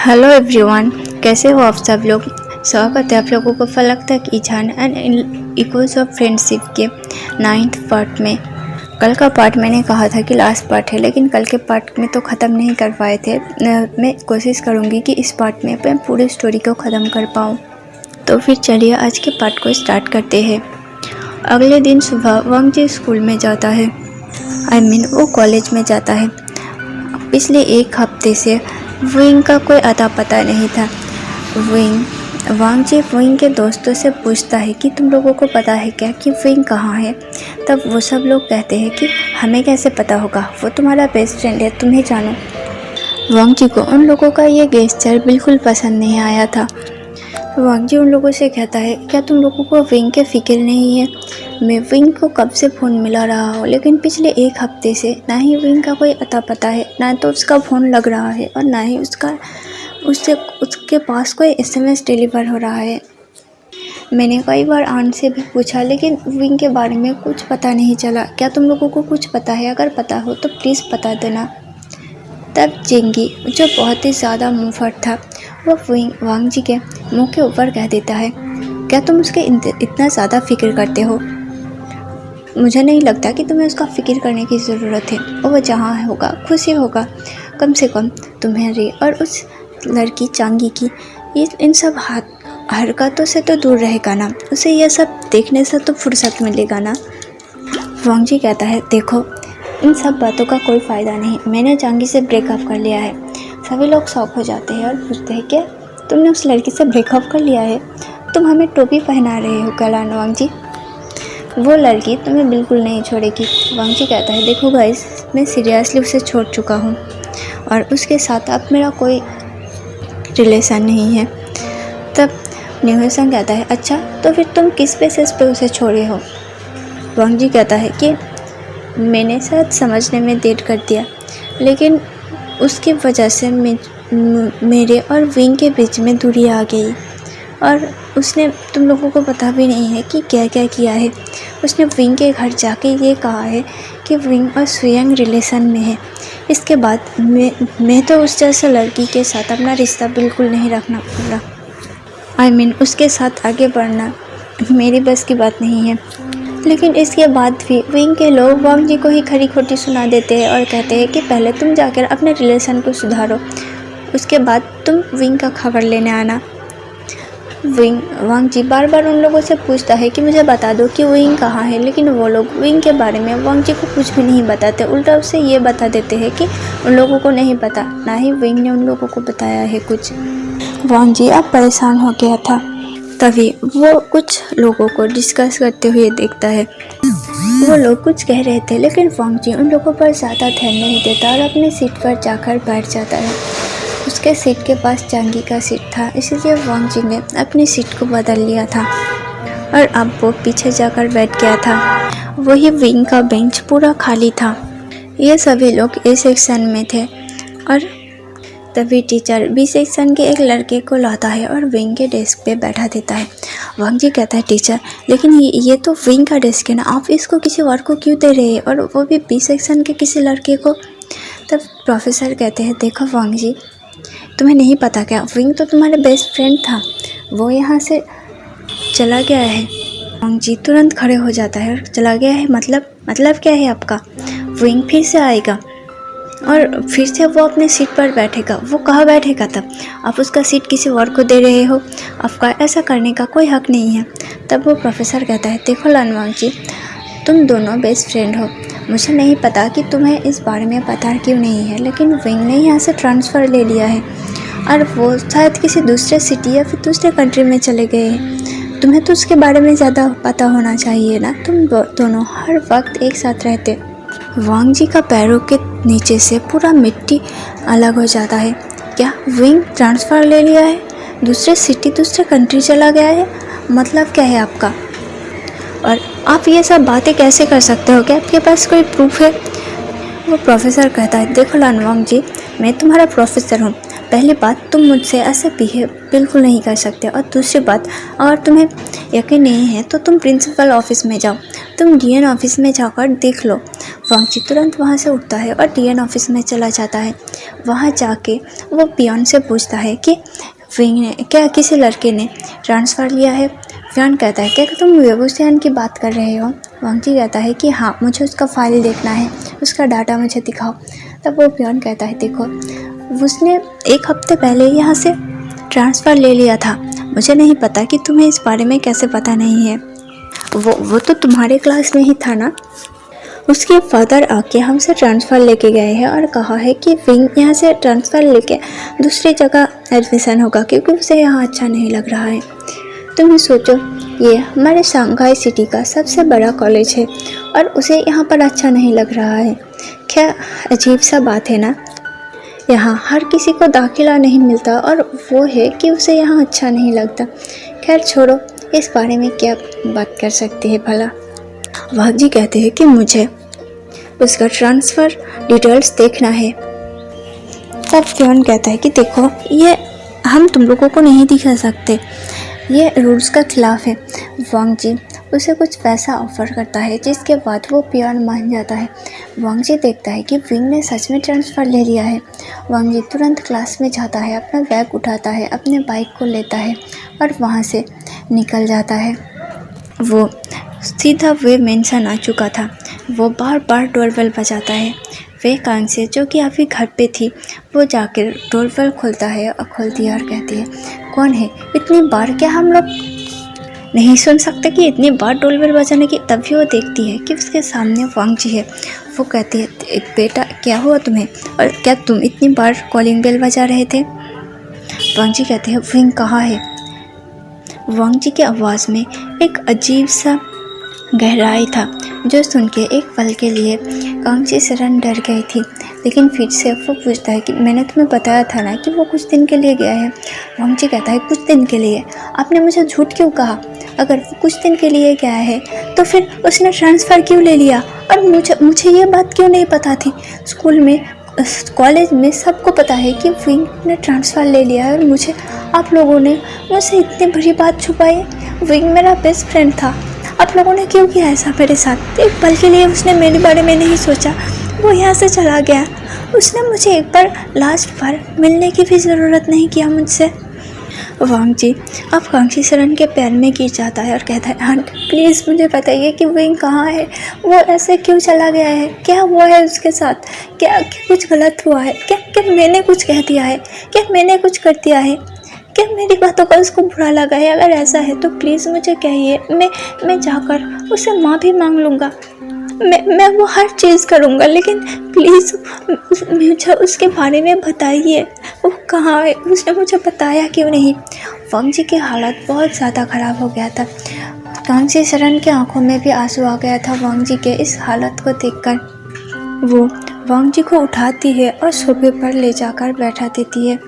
Hello everyone, कैसे हो आप सब लोग। स्वागत है आप लोगों को फलक तक Izan and echoes of friendship के 9th पार्ट में। कल का पार्ट मैंने कहा था कि लास्ट पार्ट है, लेकिन कल के पार्ट में तो ख़त्म नहीं कर पाए थे। मैं कोशिश करूँगी कि इस पार्ट में मैं पूरी स्टोरी को ख़त्म कर पाऊँ। तो फिर चलिए आज के पार्ट को स्टार्ट करते हैं। अगले दिन सुबह वांग जी स्कूल में जाता है, वो कॉलेज में जाता है। पिछले एक हफ्ते से विंग का कोई अता पता नहीं था। वांग जी विंग के दोस्तों से पूछता है कि तुम लोगों को पता है क्या कि विंग कहाँ है। तब वो सब लोग कहते हैं कि हमें कैसे पता होगा, वो तुम्हारा बेस्ट फ्रेंड है, तुम्हें जानो। वांग जी को उन लोगों का ये गेस्चर बिल्कुल पसंद नहीं आया था। वांग जी उन लोगों से कहता है, क्या तुम लोगों को विंग के फिक्र नहीं है। मैं विंग को कब से फ़ोन मिला रहा हूँ, लेकिन पिछले एक हफ्ते से ना ही विंग का कोई अता पता है, ना तो उसका फ़ोन लग रहा है और ना ही उसके पास कोई SMS डिलीवर हो रहा है। मैंने कई बार आंट से भी पूछा, लेकिन विंग के बारे में कुछ पता नहीं चला। क्या तुम लोगों को कुछ पता है? अगर पता हो तो प्लीज़ बता देना। तब जिंगी, जो बहुत ही ज़्यादा मुंहफट था, वो वांग जी के मुंह के ऊपर कह देता है, क्या तुम उसके इतना ज़्यादा फिक्र करते हो? मुझे नहीं लगता कि तुम्हें उसका फ़िक्र करने की ज़रूरत है। वो जहाँ होगा खुशी होगा। कम से कम तुम्हारी और उस लड़की चांगी की इन सब हरकतों से तो दूर रहेगा ना। उसे यह सब देखने से तो फुर्सत मिलेगा ना। वांग जी कहता है, देखो इन सब बातों का कोई फ़ायदा नहीं। मैंने चांगी से ब्रेकअप कर लिया है। सभी लोग शॉक हो जाते हैं और पूछते हैं, क्या तुमने उस लड़की से ब्रेकअप कर लिया है? तुम हमें टोपी पहना रहे हो कलान वांग जी। वो लड़की तुम्हें बिल्कुल नहीं छोड़ेगी। वांग जी कहता है, देखो गाइस, मैं सीरियसली उसे छोड़ चुका हूँ और उसके साथ अब मेरा कोई रिलेशन नहीं है। तब न्यूसन कहता है, अच्छा तो फिर तुम किस बेसिस पे उसे छोड़े हो? वांग जी कहता है कि मैंने शायद समझने में देर कर दिया, लेकिन उसकी वजह से मेरे और विंग के बीच में दूरी आ गई और उसने तुम लोगों को पता भी नहीं है कि क्या क्या किया है। उसने विंग के घर जाके ये कहा है कि विंग और सुयंग रिलेशन में है। इसके बाद मैं तो उस जैसे लड़की के साथ अपना रिश्ता बिल्कुल नहीं रखना पूरा। उसके साथ आगे बढ़ना मेरी बस की बात नहीं है। लेकिन इसके बाद भी विंग के लोग वांग जी को ही खरी खोटी सुना देते हैं और कहते हैं कि पहले तुम जाकर अपने रिलेशन को सुधारो, उसके बाद तुम विंग का खबर लेने आना। वांग जी बार बार उन लोगों से पूछता है कि मुझे बता दो कि विंग कहाँ है, लेकिन वो लोग विंग के बारे में वांग जी को कुछ भी नहीं बताते। उल्टा उससे ये बता देते हैं कि उन लोगों को नहीं पता, ना ही विंग ने उन लोगों को बताया है कुछ। वांग जी अब परेशान हो गया था। तभी वो कुछ लोगों को डिस्कस करते हुए देखता है। वो लोग कुछ कह रहे थे, लेकिन वांग जी उन लोगों पर ज़्यादा ध्यान नहीं देता और अपनी सीट पर जाकर बैठ जाता है। उसके सीट के पास चांगी का सीट था, इसलिए वांग जी ने अपनी सीट को बदल लिया था और अब वो पीछे जाकर बैठ गया था। वही विंग का बेंच पूरा खाली था। ये सभी लोग ए सेक्शन में थे और तभी टीचर बी सेक्शन के एक लड़के को लाता है और विंग के डेस्क पे बैठा देता है। वांग जी कहता है, टीचर लेकिन ये तो विंग का डेस्क है ना, आप इसको किसी और को क्यों दे रहे हैं, और वो भी बी सेक्शन के किसी लड़के को। तब प्रोफेसर कहते हैं, देखो वांग जी, तुम्हें नहीं पता क्या, विंग तो तुम्हारा बेस्ट फ्रेंड था, वो यहाँ से चला गया है। वांग जी तुरंत खड़े हो जाता है और चला गया है मतलब क्या है आपका? विंग फिर से आएगा और फिर से वो अपने सीट पर बैठेगा। वो कहाँ बैठेगा? तब आप उसका सीट किसी और को दे रहे हो, आपका ऐसा करने का कोई हक नहीं है। तब वो प्रोफेसर कहता है, देखो लानवांग जी, तुम दोनों बेस्ट फ्रेंड हो। मुझे नहीं पता कि तुम्हें इस बारे में पता क्यों नहीं है, लेकिन विंग ने यहाँ से ट्रांसफ़र ले लिया है और वो शायद किसी दूसरे सिटी या फिर दूसरे कंट्री में चले गए हैं। तुम्हें तो उसके बारे में ज़्यादा पता होना चाहिए ना, तुम दोनों हर वक्त एक साथ रहते। वांग जी का पैरों के नीचे से पूरा मिट्टी अलग हो जाता है। क्या विंग ट्रांसफ़र ले लिया है, दूसरे सिटी दूसरे कंट्री चला गया है? मतलब क्या है आपका? और आप ये सब बातें कैसे कर सकते हो? क्या आपके पास कोई प्रूफ है? वो प्रोफेसर कहता है, देखो लानवांग जी, मैं तुम्हारा प्रोफेसर हूँ। पहली बात, तुम मुझसे ऐसे बिहेव बिल्कुल नहीं कर सकते, और दूसरी बात, अगर तुम्हें यकीन नहीं है तो तुम प्रिंसिपल ऑफिस में जाओ। तुम डीएन ऑफिस में जाकर देख लो। वांग जी तुरंत वहाँ से उठता है और डीएन ऑफिस में चला जाता है। वहाँ जाके वो पियोन से पूछता है कि विंग ने क्या किसी लड़के ने ट्रांसफ़र लिया है। पियोन कहता है क्या तुम वेबुसियन की बात कर रहे हो। वांग जी कहता है कि हाँ, मुझे उसका फाइल देखना है, उसका डाटा मुझे दिखाओ। तब वो पियोन कहता है देखो, उसने 1 हफ्ते पहले यहाँ से ट्रांसफ़र ले लिया था। मुझे नहीं पता कि तुम्हें इस बारे में कैसे पता नहीं है। वो तो तुम्हारे क्लास में ही था ना। उसके फादर आके हमसे ट्रांसफ़र लेके गए हैं और कहा है कि विंग यहाँ से ट्रांसफ़र लेके दूसरी जगह एडमिशन होगा क्योंकि उसे यहाँ अच्छा नहीं लग रहा है। तुम सोचो, ये हमारे शंघाई सिटी का सबसे बड़ा कॉलेज है और उसे यहाँ पर अच्छा नहीं लग रहा है। क्या अजीब सा बात है ना। यहाँ हर किसी को दाखिला नहीं मिलता और वो है कि उसे यहाँ अच्छा नहीं लगता। खैर छोड़ो, इस बारे में क्या बात कर सकते हैं भला। वाघ जी कहते हैं कि मुझे उसका ट्रांसफ़र डिटेल्स देखना है। तब पियोन कहता है कि देखो, ये हम तुम लोगों को नहीं दिखा सकते, ये रूल्स का खिलाफ है। वांग जी उसे कुछ पैसा ऑफर करता है जिसके बाद वो पियोन मान जाता है। वांग जी देखता है कि विंग ने सच में ट्रांसफ़र ले लिया है। वांग जी तुरंत क्लास में जाता है, अपना बैग उठाता है, अपने बाइक को लेता है और वहाँ से निकल जाता है। वो सीधा वे मेंशन आ चुका था। वो बार बार डोरबेल बजाता है। वे कान से जो कि अभी घर पे थी, वो जाकर डोरबेल खोलता है और खोलती है और कहती है कौन है, इतनी बार क्या हम लोग नहीं सुन सकते कि इतनी बार डोरबेल बजाने की। तभी वो देखती है कि उसके सामने वांग जी है। वो कहती है बेटा क्या हुआ तुम्हें, और क्या तुम इतनी बार कॉलिंग बेल बजा रहे थे। वांग जी कहते हैं विंग कहाँ है। वांग जी की आवाज़ में एक अजीब सा गहराई था जो सुन के एक पल के लिए कांग जी शरण डर गई थी, लेकिन फिर से वो पूछता है कि मैंने तुम्हें बताया था ना कि वो कुछ दिन के लिए गया है। वांग जी कहता है कुछ दिन के लिए, आपने मुझे झूठ क्यों कहा। अगर वो कुछ दिन के लिए गया है तो फिर उसने ट्रांसफ़र क्यों ले लिया, और मुझे ये बात क्यों नहीं पता थी। स्कूल में कॉलेज में सबको पता है कि विंग ने ट्रांसफ़र ले लिया है और मुझे आप लोगों ने मुझसे इतनी बड़ी बात छुपाई। विंग मेरा बेस्ट फ्रेंड था, आप लोगों ने क्यों किया ऐसा मेरे साथ। एक पल के लिए उसने मेरे बारे में नहीं सोचा, वो यहाँ से चला गया। उसने मुझे एक बार लास्ट बार मिलने की भी ज़रूरत नहीं किया मुझसे। वांग जी अब कांक्षी शरण के पैर में गिर जाता है और कहता है आंट प्लीज़ मुझे बताइए कि विंग कहाँ है, वो ऐसे क्यों चला गया है, क्या हुआ है उसके साथ, क्या कुछ गलत हुआ है, क्या मैंने कुछ कह दिया है, क्या मैंने कुछ कर दिया है, क्या मेरी बातों का उसको बुरा लगा है। अगर ऐसा है तो प्लीज़ मुझे कहिए, मैं जाकर उससे माफ़ी मांग लूँगा, मैं वो हर चीज़ करूँगा, लेकिन प्लीज़ मुझे उसके बारे में बताइए, वो कहाँ है, उसने मुझे बताया क्यों नहीं। वांग जी की हालत बहुत ज़्यादा ख़राब हो गया था। कांक्षी शरण की आंखों में भी आंसू आ गया था वांग जी के इस हालत को देखकर। वो वांग जी को उठाती है और सोफे पर ले जाकर बैठा देती है।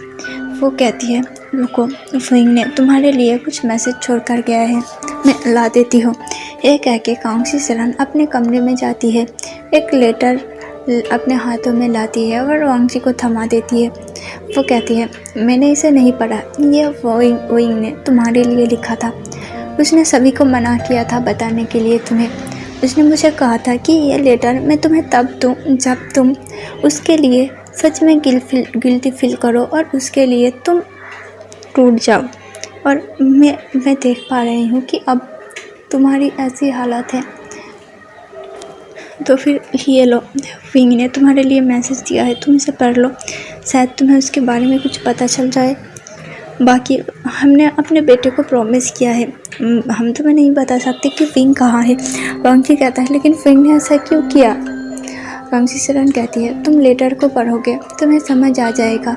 वो कहती है रुको, विंग ने तुम्हारे लिए कुछ मैसेज छोड़ कर गया है, मैं ला देती हूँ। ये कह के कांक्षी शरण अपने कमरे में जाती है, एक लेटर अपने हाथों में लाती है और वांग जी को थमा देती है। वो कहती है मैंने इसे नहीं पढ़ा, ये विंग ने तुम्हारे लिए लिखा था, उसने सभी को मना किया था बताने के लिए तुम्हें। उसने मुझे कहा था कि ये लेटर मैं तुम्हें तब दूँ जब तुम उसके लिए सच में गिल्टी फील करो और उसके लिए तुम टूट जाओ। और मैं देख पा रही हूँ कि अब तुम्हारी ऐसी हालत है, तो फिर ये लो, विंग ने तुम्हारे लिए मैसेज दिया है, तुम इसे पढ़ लो, शायद तुम्हें उसके बारे में कुछ पता चल जाए। बाकी हमने अपने बेटे को प्रॉमिस किया है, हम तुम्हें नहीं बता सकते कि विंग कहाँ है। वांग जी कहता है लेकिन विंग ने ऐसा क्यों किया। कांक्षी शरण कहती है तुम लेटर को पढ़ोगे तुम्हें समझ आ जाएगा,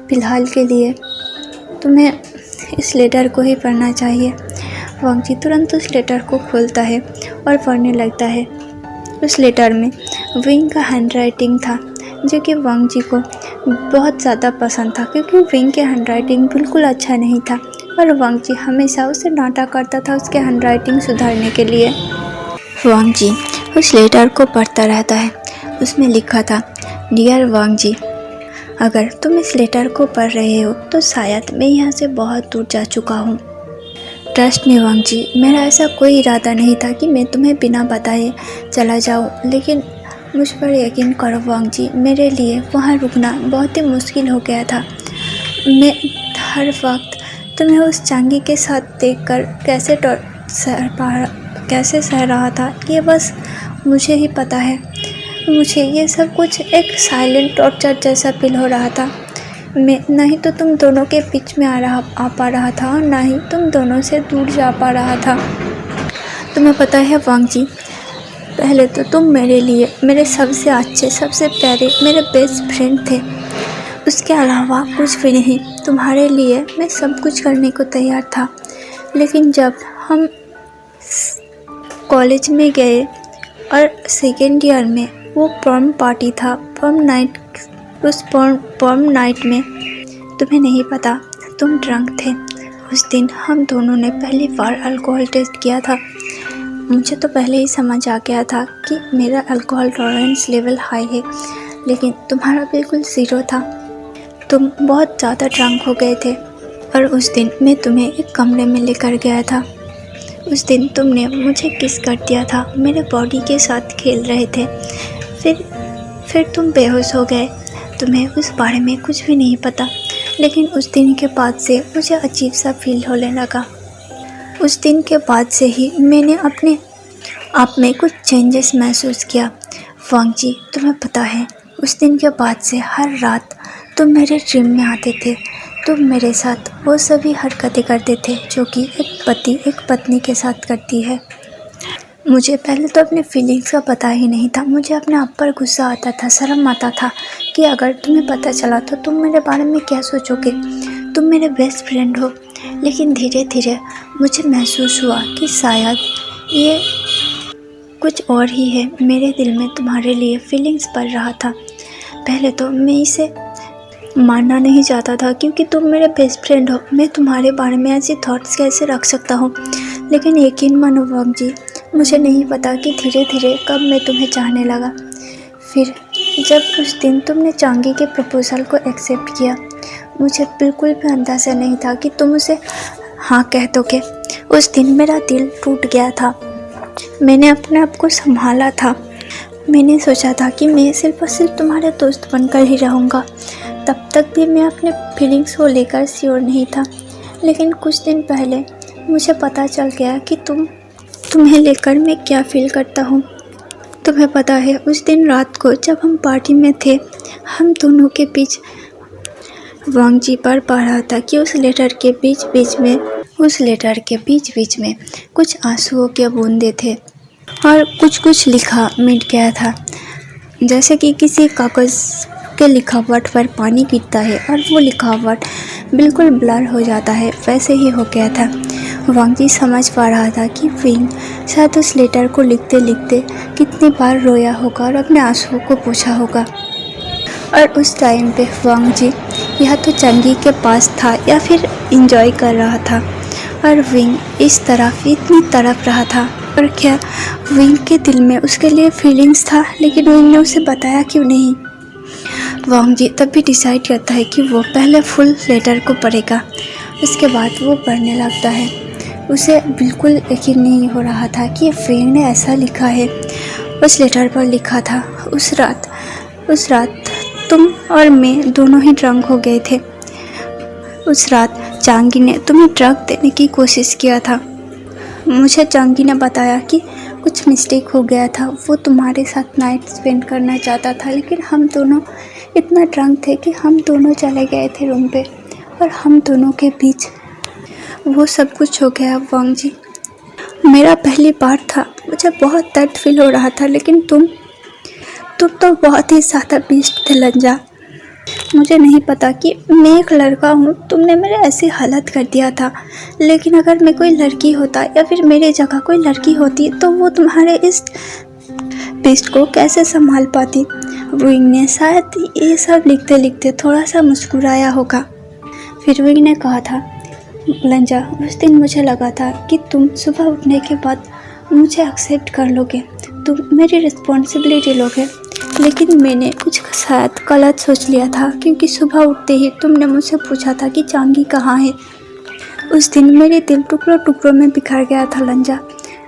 फ़िलहाल के लिए तुम्हें इस लेटर को ही पढ़ना चाहिए। वांग जी तुरंत उस लेटर को खोलता है और पढ़ने लगता है। उस लेटर में विंग का हैंडराइटिंग था जो कि वांग जी को बहुत ज़्यादा पसंद था, क्योंकि विंग के हैंडराइटिंग बिल्कुल अच्छा नहीं था और वांग जी हमेशा उसे डांटा करता था उसके हैंडराइटिंग सुधारने के लिए। वांग जी उस लेटर को पढ़ता रहता है। उसमें लिखा था डियर वांग जी, अगर तुम इस लेटर को पढ़ रहे हो तो शायद मैं यहाँ से बहुत दूर जा चुका हूँ। ट्रस्ट मी वांग जी, मेरा ऐसा कोई इरादा नहीं था कि मैं तुम्हें बिना बताए चला जाऊं, लेकिन मुझ पर यकीन करो वांग जी, मेरे लिए वहाँ रुकना बहुत ही मुश्किल हो गया था। मैं हर वक्त तुम्हें उस चांगी के साथ देखकर कैसे सह रहा था, ये बस मुझे ही पता है। मुझे ये सब कुछ एक साइलेंट टॉर्चर जैसा फील हो रहा था। मैं न ही तो तुम दोनों के बीच में आ पा रहा था और न ही तुम दोनों से दूर जा पा रहा था। तुम्हें पता है वांग जी, पहले तो तुम मेरे लिए मेरे सबसे अच्छे, सबसे प्यारे, मेरे बेस्ट फ्रेंड थे। उसके अलावा कुछ भी नहीं। तुम्हारे लिए मैं सब कुछ करने को तैयार था। लेकिन जब हम कॉलेज में गए और सेकेंड ईयर में वो प्रॉम पार्टी था, प्रॉम नाइट, उस प्रॉम नाइट में तुम्हें नहीं पता, तुम ड्रंक थे। उस दिन हम दोनों ने पहली बार अल्कोहल टेस्ट किया था। मुझे तो पहले ही समझ आ गया था कि मेरा अल्कोहल टॉलरेंस लेवल हाई है, लेकिन तुम्हारा बिल्कुल ज़ीरो था। तुम बहुत ज़्यादा ड्रंक हो गए थे और उस दिन मैं तुम्हें एक कमरे में लेकर गया था। उस दिन तुमने मुझे किस कर दिया था, मेरे बॉडी के साथ खेल रहे थे। फिर तुम बेहोश हो गए। तुम्हें उस बारे में कुछ भी नहीं पता, लेकिन उस दिन के बाद से मुझे अजीब सा फील होने लगा। उस दिन के बाद से ही मैंने अपने आप में कुछ चेंजेस महसूस किया। वांग जी, तुम्हें पता है, उस दिन के बाद से हर रात तुम मेरे ड्रीम में आते थे। तुम मेरे साथ वो सभी हरकतें करते थे जो कि एक पति एक पत्नी के साथ करती है। मुझे पहले तो अपने फीलिंग्स का पता ही नहीं था। मुझे अपने आप पर गुस्सा आता था, शर्म आता था कि अगर तुम्हें पता चला तो तुम मेरे बारे में क्या सोचोगे। तुम मेरे बेस्ट फ्रेंड हो। लेकिन धीरे धीरे मुझे महसूस हुआ कि शायद ये कुछ और ही है। मेरे दिल में तुम्हारे लिए फीलिंग्स बढ़ रहा था। पहले तो मैं इसे मानना नहीं चाहता था क्योंकि तुम मेरे बेस्ट फ्रेंड हो। मैं तुम्हारे बारे में ऐसे थॉट्स कैसे रख सकता हूँ। लेकिन यकीन मानो वांग जी, मुझे नहीं पता कि धीरे धीरे कब मैं तुम्हें चाहने लगा। फिर जब उस दिन तुमने चांगी के प्रपोजल को एक्सेप्ट किया, मुझे बिल्कुल भी अंदाज़ा नहीं था कि तुम उसे हाँ कह दोगे। उस दिन मेरा दिल टूट गया था। मैंने अपने आप को संभाला था। मैंने सोचा था कि मैं सिर्फ और सिर्फ तुम्हारे दोस्त बनकर ही रहूँगा। तब तक भी मैं अपने फीलिंग्स को लेकर श्योर नहीं था। लेकिन कुछ दिन पहले मुझे पता चल गया कि तुम्हें लेकर मैं क्या फील करता हूँ। तुम्हें पता है, उस दिन रात को जब हम पार्टी में थे, हम दोनों के बीच वांग जी पढ़ पा रहा था कि उस लेटर के बीच बीच में कुछ आंसुओं के बूंदे थे और कुछ लिखा मिट गया था। जैसे कि किसी कागज़ के लिखावट पर पानी गिरता है और वो लिखावट बिल्कुल ब्लर हो जाता है, वैसे ही हो गया था। वांग जी समझ पा रहा था कि विंग शायद उस लेटर को लिखते लिखते कितनी बार रोया होगा और अपने आंसुओं को पोंछा होगा। और उस टाइम पे वांग जी या तो चांगी के पास था या फिर इंजॉय कर रहा था और विंग इस तरफ इतनी तड़प रहा था। और क्या विंग के दिल में उसके लिए फीलिंग्स था, लेकिन विंग ने उसे बताया क्यों नहीं। वांग जी तब भी डिसाइड करता है कि वो पहले फुल लेटर को पढ़ेगा, उसके बाद वो पढ़ने लगता है। उसे बिल्कुल यकीन नहीं हो रहा था कि विंग ने ऐसा लिखा है। उस लेटर पर लिखा था, उस रात तुम और मैं दोनों ही ड्रंक हो गए थे। उस रात चांगी ने तुम्हें ड्रग देने की कोशिश किया था। मुझे चांगी ने बताया कि कुछ मिस्टेक हो गया था, वो तुम्हारे साथ नाइट स्पेंड करना चाहता था, लेकिन हम दोनों इतना ड्रंक थे कि हम दोनों चले गए थे रूम पे और हम दोनों के बीच वो सब कुछ हो गया। वांग जी, मेरा पहली बार था, मुझे बहुत दर्द फील हो रहा था, लेकिन तुम तो बहुत ही ज़्यादा बीस्ट थे लंजा। मुझे नहीं पता कि मैं एक लड़का हूँ, तुमने मेरे ऐसी हालत कर दिया था। लेकिन अगर मैं कोई लड़की होता या फिर मेरे जगह कोई लड़की होती तो वो तुम्हारे इस बीस्ट को कैसे संभाल पाती। विंग ने शायद ये सब लिखते लिखते थोड़ा सा मुस्कुराया होगा। फिर विंग ने कहा था, लंजा, उस दिन मुझे लगा था कि तुम सुबह उठने के बाद मुझे एक्सेप्ट कर लोगे, तुम मेरी रिस्पॉन्सिबिलिटी लोगे, लेकिन मैंने कुछ शायद गलत सोच लिया था, क्योंकि सुबह उठते ही तुमने मुझसे पूछा था कि चांगी कहाँ है। उस दिन मेरे दिल टुकड़ों टुकड़ों में बिखर गया था लंजा।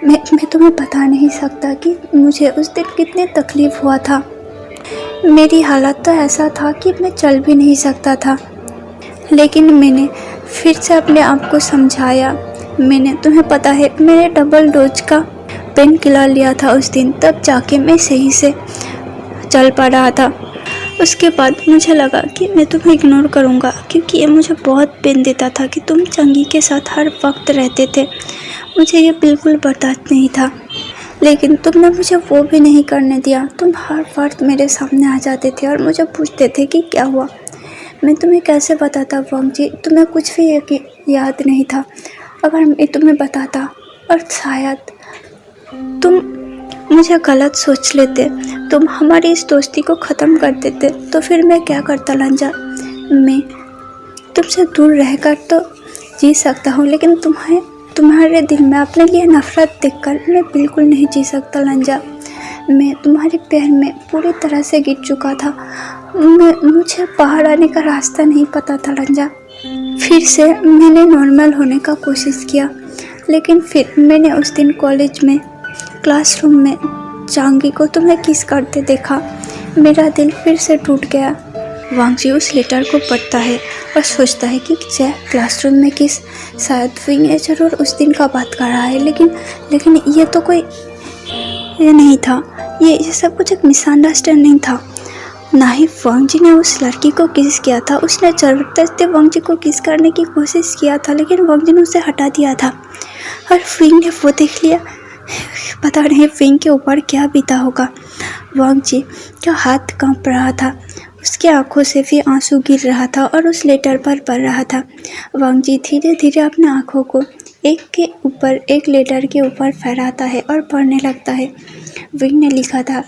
मैं तुम्हें बता नहीं सकता कि मुझे उस दिन कितनी तकलीफ़ हुआ था। मेरी हालत तो ऐसा था कि मैं चल भी नहीं सकता था, लेकिन मैंने फिर से अपने आप को समझाया। मैंने, तुम्हें पता है, मैंने डबल डोज का पेन किलर लिया था उस दिन, तब जाके मैं सही से चल पा रहा था। उसके बाद मुझे लगा कि मैं तुम्हें इग्नोर करूँगा, क्योंकि ये मुझे बहुत पेन देता था कि तुम चंगी के साथ हर वक्त रहते थे। मुझे ये बिल्कुल बर्दाश्त नहीं था, लेकिन तुमने मुझे वो भी नहीं करने दिया। तुम हर वक्त मेरे सामने आ जाते थे और मुझे पूछते थे कि क्या हुआ। मैं तुम्हें कैसे बताता वांग जी, तुम्हें कुछ भी याद नहीं था। अगर मैं तुम्हें बताता और शायद तुम मुझे गलत सोच लेते, तुम हमारी इस दोस्ती को ख़त्म कर देते, तो फिर मैं क्या करता लंजा। मैं तुमसे दूर रहकर तो जी सकता हूँ, लेकिन तुम्हारे दिल में अपने लिए नफ़रत देखकर मैं बिल्कुल नहीं जी सकता लंजा। मैं तुम्हारे पैर में पूरी तरह से गिर चुका था। मुझे बाहर आने का रास्ता नहीं पता था लंजा। फिर से मैंने नॉर्मल होने का कोशिश किया, लेकिन फिर मैंने उस दिन कॉलेज में क्लासरूम में चांगी को तुम्हें किस करते देखा। मेरा दिल फिर से टूट गया। वांग जी उस लेटर को पढ़ता है और सोचता है कि जय क्लासरूम में किस, शायद विंग ये जरूर उस दिन का बात कर रहा है, लेकिन ये तो कोई ये नहीं था। ये सब कुछ एक मिसअंडरस्टैंडिंग था। ना ही वांग जी ने उस लड़की को किस किया था, उसने जबरदस्ती वांग जी को किस करने की कोशिश किया था, लेकिन वांग जी ने उसे हटा दिया था और विंग ने वो देख लिया। पता नहीं विंग के ऊपर क्या बीता होगा। वांग जी का हाथ कांप रहा था, उसकी आंखों से भी आंसू गिर रहा था और उस लेटर पर पढ़ रहा था। वांग जी धीरे धीरे अपने आंखों को एक के ऊपर एक लेटर के ऊपर फहराता है और पढ़ने लगता है। विंग ने लिखा था,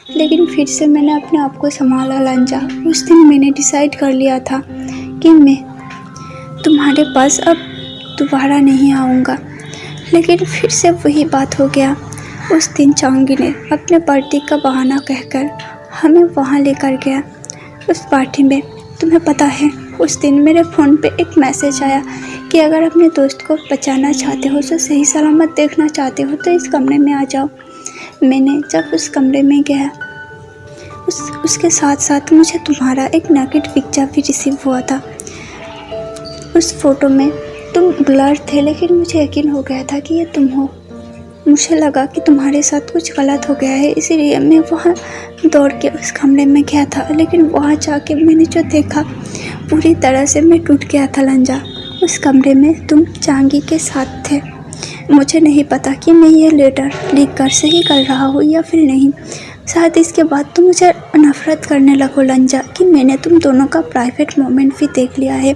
लेकिन फिर से मैंने अपने आप को संभाला लंजा। उस दिन मैंने डिसाइड कर लिया था कि मैं तुम्हारे पास अब दोबारा नहीं आऊँगा, लेकिन फिर से वही बात हो गया। उस दिन चांगी ने अपने पार्टी का बहाना कहकर हमें वहाँ लेकर गया। उस पार्टी में तुम्हें पता है, उस दिन मेरे फ़ोन पे एक मैसेज आया कि अगर अपने दोस्त को बचाना चाहते हो, तो सही सलामत देखना चाहते हो, तो इस कमरे में आ जाओ। मैंने जब उस कमरे में गया, उसके साथ साथ मुझे तुम्हारा एक नेकेड पिक्चर भी रिसीव हुआ था। उस फोटो में तुम ब्लर थे, लेकिन मुझे यकीन हो गया था कि ये तुम हो। मुझे लगा कि तुम्हारे साथ कुछ गलत हो गया है, इसीलिए मैं वहाँ दौड़ के उस कमरे में गया था, लेकिन वहाँ जाके मैंने जो देखा, पूरी तरह से मैं टूट गया था लंजा। उस कमरे में तुम चांगी के साथ थे। मुझे नहीं पता कि मैं ये लेटर लिख कर सही कर रहा हूँ या फिर नहीं। शायद इसके बाद तुम मुझे नफ़रत करने लगो लंजा कि मैंने तुम दोनों का प्राइवेट मोमेंट भी देख लिया है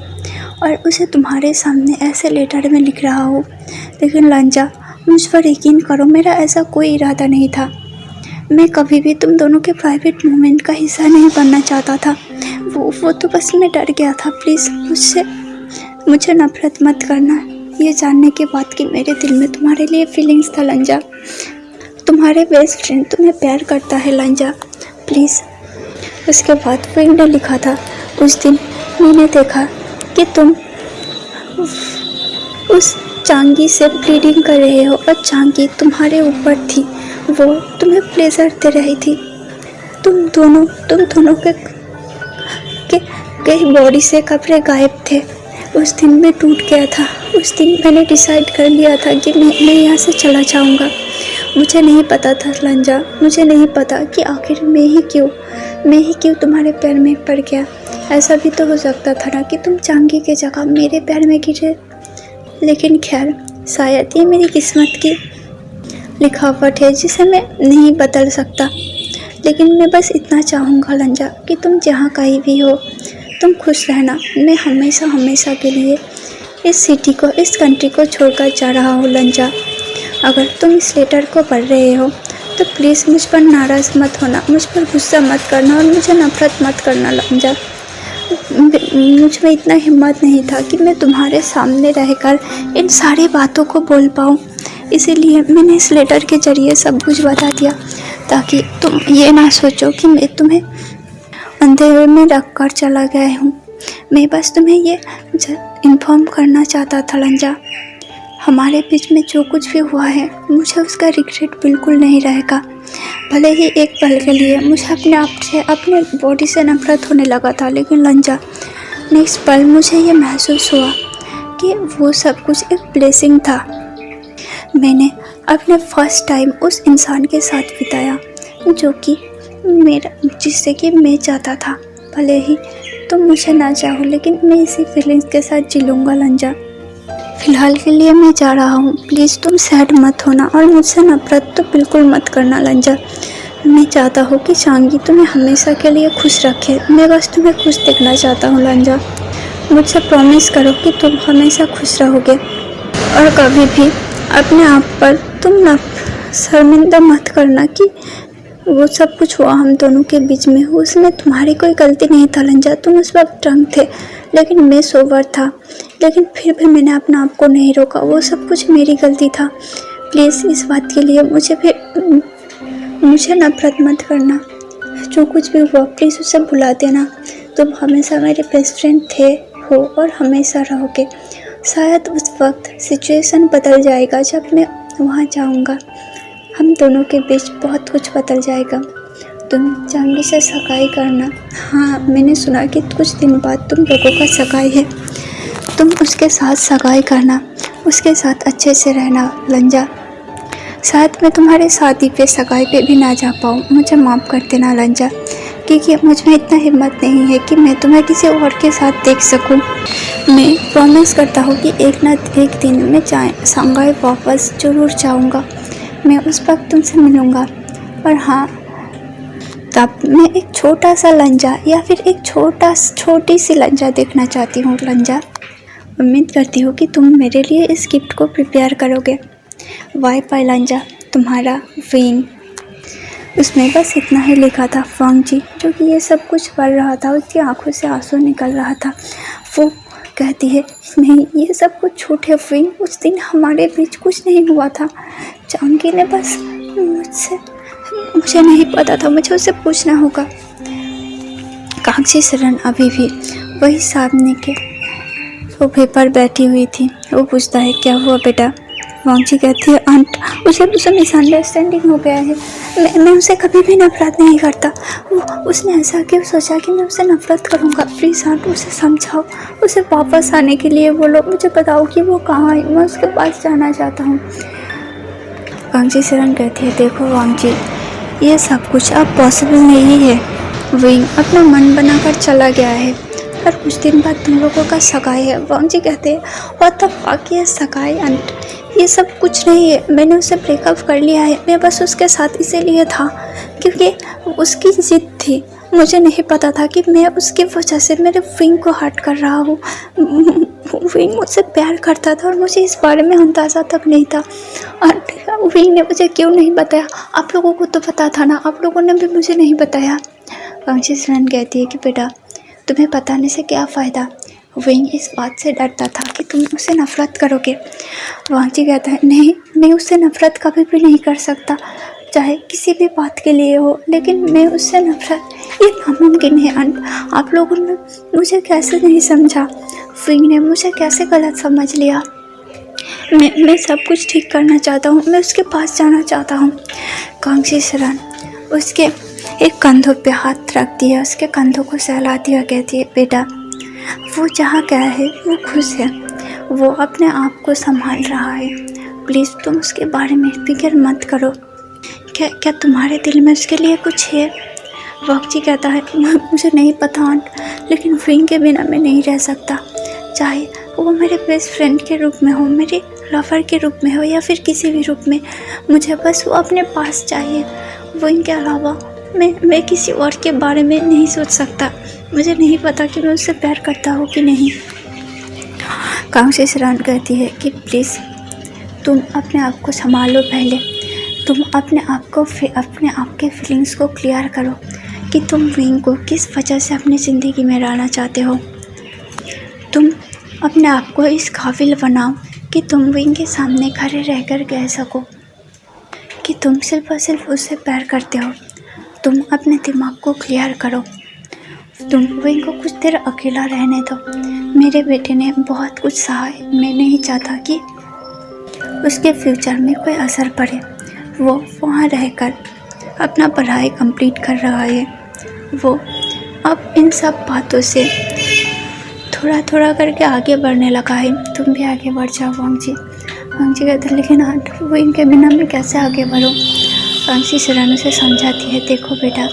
और उसे तुम्हारे सामने ऐसे लेटर में लिख रहा हूँ। लेकिन लंजा, मुझ पर यकीन करो, मेरा ऐसा कोई इरादा नहीं था। मैं कभी भी तुम दोनों के प्राइवेट मोमेंट का हिस्सा नहीं बनना चाहता था। वो तो बस मैं डर गया था। प्लीज़ मुझे नफ़रत मत करना, ये जानने के बाद कि मेरे दिल में तुम्हारे लिए फीलिंग्स था लंजा। तुम्हारे बेस्ट फ्रेंड तुम्हें प्यार करता है लंजा, प्लीज़। उसके बाद विंग ने लिखा था, उस दिन मैंने देखा कि तुम उस चांगी से प्लीडिंग कर रहे हो और चांगी तुम्हारे ऊपर थी, वो तुम्हें प्लेजर दे रही थी। तुम दोनों के बॉडी से कपड़े गायब थे। उस दिन मैं टूट गया था। उस दिन मैंने डिसाइड कर लिया था कि मैं यहाँ से चला जाऊँगा। मुझे नहीं पता था लंजा, मुझे नहीं पता कि आखिर मैं ही क्यों तुम्हारे पैर में पड़ गया। ऐसा भी तो हो सकता था ना कि तुम चांगी के जगह मेरे पैर में गिरे। लेकिन खैर, शायद ये मेरी किस्मत की लिखावट है जिसे मैं नहीं बदल सकता। लेकिन मैं बस इतना चाहूँगा लंजा कि तुम जहाँ कहीं भी हो, तुम खुश रहना। मैं हमेशा के लिए इस सिटी को, इस कंट्री को छोड़कर जा रहा हूँ लंजा। अगर तुम इस लेटर को पढ़ रहे हो तो प्लीज़ मुझ पर नाराज़ मत होना, मुझ पर गुस्सा मत करना और मुझे नफ़रत मत करना लंजा। मुझ में इतना हिम्मत नहीं था कि मैं तुम्हारे सामने रहकर इन सारी बातों को बोल पाऊँ, इसीलिए मैंने इस लेटर के ज़रिए सब कुछ बता दिया, ताकि तुम ये ना सोचो कि मैं तुम्हें अंधेरे में रख कर चला गया हूँ। मैं बस तुम्हें ये इन्फॉर्म करना चाहता था लंजा, हमारे बीच में जो कुछ भी हुआ है मुझे उसका रिग्रेट बिल्कुल नहीं रहेगा। भले ही एक पल के लिए मुझे अपने आप से, अपने बॉडी से नफरत होने लगा था, लेकिन लंजा नेक्स्ट पल मुझे ये महसूस हुआ कि वो सब कुछ एक ब्लेसिंग था। मैंने अपने फर्स्ट टाइम उस इंसान के साथ बिताया जो कि जिससे कि मैं चाहता था। भले ही तुम मुझे ना चाहो, लेकिन मैं इसी फीलिंग्स के साथ जी लूँगा लंजा। फ़िलहाल के लिए मैं जा रहा हूँ, प्लीज़ तुम सैड मत होना और मुझसे नफरत तो बिल्कुल मत करना लंजा। मैं चाहता हूँ कि चांगी तुम्हें हमेशा के लिए खुश रखे। मैं बस तुम्हें खुश देखना चाहता हूँ लंजा। मुझसे प्रॉमिस करो कि तुम हमेशा खुश रहोगे और कभी भी अपने आप पर तुम शर्मिंदा मत करना कि वो सब कुछ हुआ हम दोनों के बीच में। उसमें तुम्हारी कोई गलती नहीं था लंजा, तुम उस वक्त ड्रंक थे लेकिन मैं सोबर था, लेकिन फिर भी मैंने अपना आप को नहीं रोका। वो सब कुछ मेरी गलती था। प्लीज़ इस बात के लिए मुझे नफरत मत करना। जो कुछ भी हुआ प्लीज़ उसे भुला देना। तुम हमेशा मेरे बेस्ट फ्रेंड थे, हो और हमेशा रहोगे। शायद उस वक्त सिचुएशन बदल जाएगा जब मैं वहाँ जाऊँगा। हम दोनों के बीच बहुत कुछ बदल जाएगा। तुम चांगी से सगाई करना। हाँ, मैंने सुना कि कुछ दिन बाद तुम लोगों का सगाई है। तुम उसके साथ सगाई करना, उसके साथ अच्छे से रहना लंजा। शायद मैं तुम्हारे शादी पे, सगाई पे भी ना जा पाऊँ, मुझे माफ़ कर देना लंजा, क्योंकि मुझ में इतना हिम्मत नहीं है कि मैं तुम्हें किसी और के साथ देख सकूं। मैं प्रॉमिस करता हूँ कि एक ना एक दिन मैं शंघाई वापस ज़रूर जाऊँगा। मैं उस वक्त तुमसे मिलूँगा और हाँ, तब मैं एक छोटा सा लंजा या फिर एक छोटी सी लंजा देखना चाहती हूँ लंजा। उम्मीद करती हूँ कि तुम मेरे लिए इस गिफ्ट को प्रिपेयर करोगे। वाई पाई लंजा, तुम्हारा विंग। उसमें बस इतना ही लिखा था। वांग जी, जो कि ये सब कुछ पढ़ रहा था, उसकी आंखों से आंसू निकल रहा था। वो कहती है, नहीं ये सब कुछ झूठ है विंग, उस दिन हमारे बीच कुछ नहीं हुआ था। चांगी ने बस मुझे नहीं पता था, मुझे उससे पूछना होगा। कांक्षी शरण अभी भी वही सामने के सोफे पर बैठी हुई थी। वो पूछता है, क्या हुआ बेटा? वांग जी कहती है, आंट उसे मिसअंडरस्टैंडिंग हो गया है। मैं उसे कभी भी नफरत नहीं करता। उसने ऐसा क्यों सोचा कि मैं उसे नफरत करूँगा? प्लीज़ आंट उसे समझाओ, उसे वापस आने के लिए बोलो। मुझे बताओ कि वो कहाँ है, मैं उसके पास जाना चाहता हूँ। कांक्षी शरण कहती है, देखो वांग जी, ये सब कुछ अब पॉसिबल नहीं है। विंग अपना मन बनाकर चला गया है और कुछ दिन बाद तुम लोगों का सगाई है। वांग जी कहते हैं, व्हाट द फक ये सगाई आंट, ये सब कुछ नहीं है। मैंने उससे ब्रेकअप कर लिया है। मैं बस उसके साथ इसीलिए था क्योंकि उसकी जिद थी। मुझे नहीं पता था कि मैं उसकी वजह से मेरे विंग को हर्ट कर रहा हूँ। विंग मुझसे प्यार करता था और मुझे इस बारे में अंदाज़ा तक नहीं था। और विंग ने मुझे क्यों नहीं बताया? आप लोगों को तो पता था ना, आप लोगों ने भी मुझे नहीं बताया। कांक्षी शरण कहती है कि बेटा, तुम्हें बताने से क्या फ़ायदा? विंग इस बात से डरता था कि तुम उससे नफ़रत करोगे। वांग जी कहता है, नहीं, मैं उससे नफ़रत कभी भी नहीं कर सकता, चाहे किसी भी बात के लिए हो, लेकिन मैं उससे नफ़रत, ये नामुमकिन है आंट। आप लोगों ने मुझे कैसे नहीं समझा? विंग ने मुझे कैसे गलत समझ लिया? मैं सब कुछ ठीक करना चाहता हूँ, मैं उसके पास जाना चाहता हूँ। कांक्षी शरण उसके एक कंधों पे हाथ रखती है, उसके कंधों को सहलाती है, कहती है, बेटा, वो जहाँ गया है वो खुश है, वो अपने आप को संभाल रहा है। प्लीज़ तुम उसके बारे में फिक्र मत करो। क्या तुम्हारे दिल में उसके लिए कुछ है? वांग जी कहता है, मुझे नहीं पता आंट, लेकिन विंग के बिना मैं नहीं रह सकता। चाहे वो मेरे बेस्ट फ्रेंड के रूप में हो, मेरे लवर के रूप में हो या फिर किसी भी रूप में, मुझे बस वो अपने पास चाहिए। विंग के अलावा मैं किसी और के बारे में नहीं सोच सकता। मुझे नहीं पता कि मैं उससे प्यार करता हूँ कि नहीं। कांक्षी शरण कहती है कि प्लीज़ तुम अपने आप को संभालो। पहले तुम अपने आप के फीलिंग्स को क्लियर करो कि तुम विंग को किस वजह से अपनी ज़िंदगी में लाना चाहते हो। तुम अपने आप को इस काबिल बनाओ कि तुम विंग के सामने खड़े रहकर कह सको कि तुम सिर्फ और सिर्फ उससे प्यार करते हो। तुम अपने दिमाग को क्लियर करो। तुम विंग को कुछ देर अकेला रहने दो। मेरे बेटे ने बहुत कुछ सहा है, मैं नहीं चाहता कि उसके फ्यूचर में कोई असर पड़े। वो वहाँ रहकर अपना पढ़ाई कंप्लीट कर रहा है। वो अब इन सब बातों से थोड़ा थोड़ा करके आगे बढ़ने लगा है। तुम भी आगे बढ़ जाओ वांग जी। वांग जी कहते लेकिन वो इनके बिना मैं कैसे आगे बढ़ूँ। वांग जी सिरानू से समझाती है, देखो बेटा,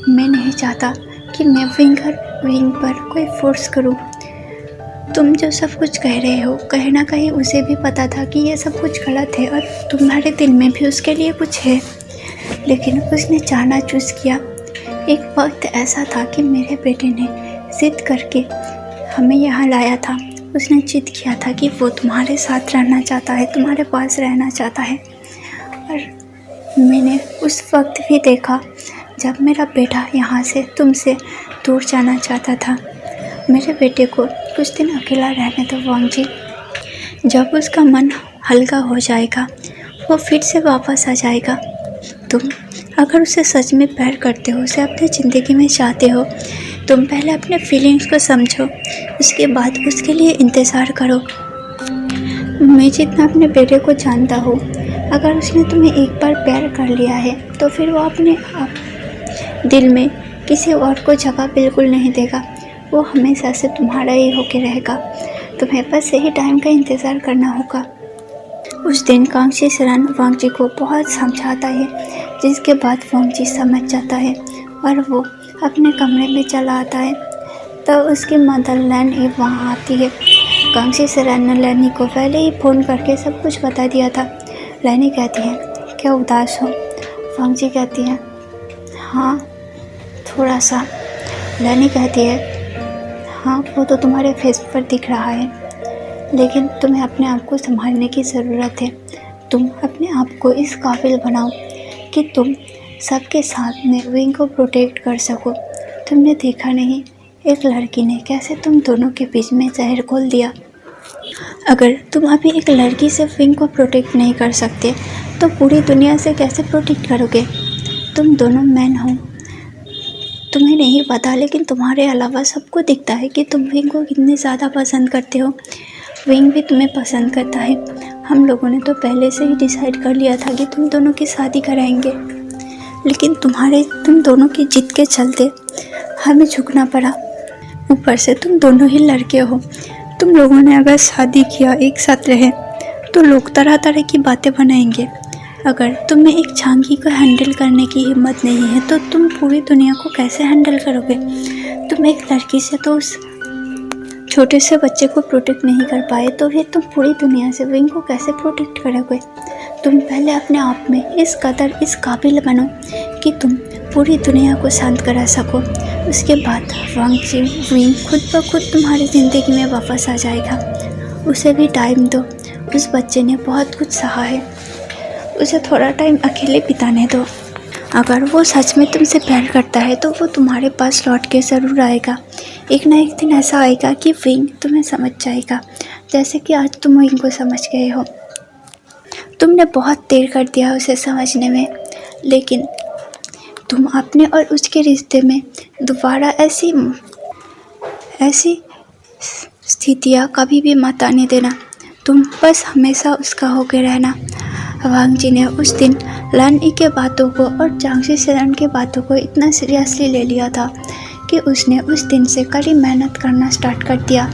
मैं नहीं चाहता कि मैं विंग पर कोई फोर्स करूँ। तुम जो सब कुछ कह रहे हो, कहीं ना कहीं उसे भी पता था कि ये सब कुछ गलत है और तुम्हारे दिल में भी उसके लिए कुछ है, लेकिन उसने जाना चूज़ किया। एक वक्त ऐसा था कि मेरे बेटे ने जिद करके हमें यहाँ लाया था। उसने जिद किया था कि वो तुम्हारे साथ रहना चाहता है, तुम्हारे पास रहना चाहता है। और मैंने उस वक्त भी देखा जब मेरा बेटा यहाँ से तुमसे दूर जाना चाहता था। मेरे बेटे को कुछ दिन अकेला रहने दो वांग जी। जब उसका मन हल्का हो जाएगा वो फिर से वापस आ जाएगा। तुम अगर उसे सच में प्यार करते हो, उसे अपनी ज़िंदगी में चाहते हो, तुम पहले अपने फीलिंग्स को समझो, उसके बाद उसके लिए इंतज़ार करो। मैं जितना अपने बेटे को जानता हूँ, अगर उसने तुम्हें एक बार प्यार कर लिया है तो फिर वो अपने आप दिल में किसी और को जगह बिल्कुल नहीं देगा। वो हमेशा से तुम्हारा ही होके रहेगा। तुम्हें बस सही टाइम का इंतज़ार करना होगा। उस दिन कांगशी सिरान वांग जी को बहुत समझाता है, जिसके बाद वांग जी समझ जाता है और वो अपने कमरे में चला आता है। तब उसकी मदर लैन ही वहाँ आती है। कांगशी सिरान ने लैनी को पहले ही फ़ोन करके सब कुछ बता दिया था। लैनी कहती है, क्या उदास हो? वांग जी कहती है, हाँ थोड़ा सा। लैनी कहती है, हाँ वो तो तुम्हारे फेस पर दिख रहा है, लेकिन तुम्हें अपने आप को संभालने की ज़रूरत है। तुम अपने आप को इस काबिल बनाओ कि तुम सबके साथ में विंग को प्रोटेक्ट कर सको। तुमने देखा नहीं एक लड़की ने कैसे तुम दोनों के बीच में जहर घोल दिया। अगर तुम अभी एक लड़की से विंग को प्रोटेक्ट नहीं कर सकते तो पूरी दुनिया से कैसे प्रोटेक्ट करोगे? तुम दोनों मैन हो, तुम्हें नहीं पता, लेकिन तुम्हारे अलावा सबको दिखता है कि तुम विंग को कितनी ज़्यादा पसंद करते हो। विंग भी तुम्हें पसंद करता है। हम लोगों ने तो पहले से ही डिसाइड कर लिया था कि तुम दोनों की शादी कराएंगे, लेकिन तुम दोनों की जिद के चलते हमें झुकना पड़ा। ऊपर से तुम दोनों ही लड़के हो। तुम लोगों ने अगर शादी किया, एक साथ रहे, तो लोग तरह तरह की बातें बनाएंगे। अगर तुम्हें एक झांकी को हैंडल करने की हिम्मत नहीं है तो तुम पूरी दुनिया को कैसे हैंडल करोगे? तुम एक लड़की से तो उस छोटे से बच्चे को प्रोटेक्ट नहीं कर पाए, तो फिर तुम पूरी दुनिया से विंग को कैसे प्रोटेक्ट करोगे? तुम पहले अपने आप में इस काबिल बनो कि तुम पूरी दुनिया को शांत करा सको। उसके बाद विंग खुद ब खुद तुम्हारी ज़िंदगी में वापस आ जाएगा। उसे भी टाइम दो। उस बच्चे ने बहुत कुछ सहा है, उसे थोड़ा टाइम अकेले बिताने दो। अगर वो सच में तुमसे प्यार करता है तो वो तुम्हारे पास लौट के ज़रूर आएगा। एक ना एक दिन ऐसा आएगा कि विंग तुम्हें समझ जाएगा, जैसे कि आज तुम विंग को समझ गए हो। तुमने बहुत देर कर दिया उसे समझने में, लेकिन तुम अपने और उसके रिश्ते में दोबारा ऐसी स्थितियाँ कभी भी मत आने देना। तुम बस हमेशा उसका होके रहना। वांग जी ने उस दिन लन ई के बातों को और कांगशी सिरान के बातों को इतना सीरियसली ले लिया था कि उसने उस दिन से कड़ी मेहनत करना स्टार्ट कर दिया।